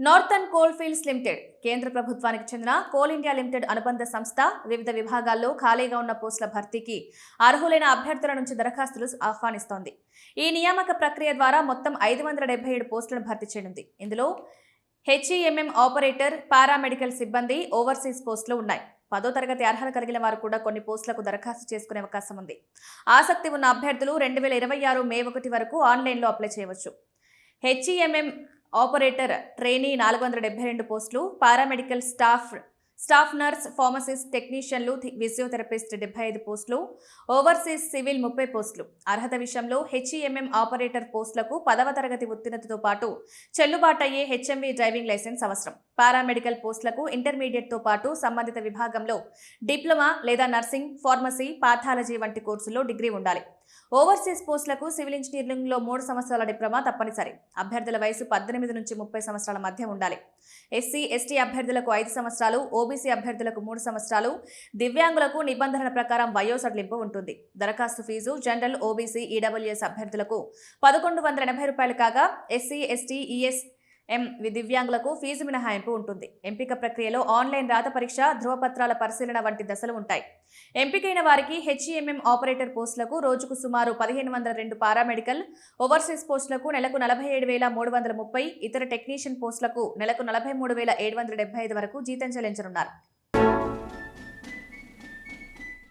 Northern coal fields limited కేంద్ర ప్రభుత్వానికి చెందిన కోల్ ఇండియా లిమిటెడ్ అనుబంధ సంస్థ వివిధ విభాగాల్లో ఖాళీగా ఉన్న పోస్టుల భర్తీకి అర్హులైన అభ్యర్థుల నుంచి దరఖాస్తులు ఆహ్వానిస్తోంది. ఈ నియామక ప్రక్రియ ద్వారా మొత్తం 577 పోస్టులను భర్తీ చేయనుంది. ఇందులో హెచ్ఈఎంఎం ఆపరేటర్, పారామెడికల్ సిబ్బంది, ఓవర్సీస్ పోస్టులు ఉన్నాయి. 10వ తరగతి అర్హత కలిగిన వారు కూడా కొన్ని పోస్టులకు దరఖాస్తు చేసుకునే అవకాశం ఉంది. ఆసక్తి ఉన్న అభ్యర్థులు 2026 మే 1 వరకు ఆన్లైన్లో అప్లై చేయవచ్చు. హెచ్ఈఎంఎం ఆపరేటర్ ట్రైనీ 472 పోస్టులు, పారామెడికల్ స్టాఫ్ నర్స్, ఫార్మసిస్ట్, టెక్నీషియన్లు, ఫిజియోథెరపిస్ట్ 75 పోస్టులు, ఓవర్సీస్ సివిల్ 30 పోస్టులు. అర్హత విషయంలో హెచ్ఈఎంఎం ఆపరేటర్ పోస్టులకు 10వ తరగతి ఉత్తీర్ణతతో పాటు చెల్లుబాటు అయ్యే హెచ్ఎంవి డ్రైవింగ్ లైసెన్స్ అవసరం. పారామెడికల్ పోస్టులకు ఇంటర్మీడియట్తో పాటు సంబంధిత విభాగంలో డిప్లొమా లేదా నర్సింగ్, ఫార్మసీ, పాథాలజీ వంటి కోర్సుల్లో డిగ్రీ ఉండాలి. ఓవర్సీస్ పోస్టులకు సివిల్ ఇంజనీరింగ్లో 3 సంవత్సరాల డిప్లొమా తప్పనిసరి. అభ్యర్థుల వయసు 18 నుంచి 30 సంవత్సరాల మధ్య ఉండాలి. ఎస్సీ, ఎస్టీ అభ్యర్థులకు 5 సంవత్సరాలు, ఓబీసీ అభ్యర్థులకు 3 సంవత్సరాలు, దివ్యాంగులకు నిబంధనల ప్రకారం వయో సడలింపు ఉంటుంది. దరఖాస్తు ఫీజు జనరల్, ఓబీసీ, ఈడబ్ల్యూఎస్ అభ్యర్థులకు రూ. 1180 కాగా ఎస్సీ, ఎస్టీ, దివ్యాంగులకు ఫీజు మినహాయింపు ఉంటుంది. ఎంపిక ప్రక్రియలో ఆన్లైన్ రాత పరీక్ష, ధృవపత్రాల పరిశీలన వంటి దశలు ఉంటాయి. ఎంపికైన వారికి హెచ్ఈఎంఎం ఆపరేటర్ పోస్టులకు రోజుకు సుమారు 1502, పారామెడికల్, ఓవర్సీస్ పోస్టులకు నెలకు 47,330, ఇతర టెక్నీషియన్ పోస్టులకు నెలకు 43,775 వరకు జీతం చెల్లించనున్నారు.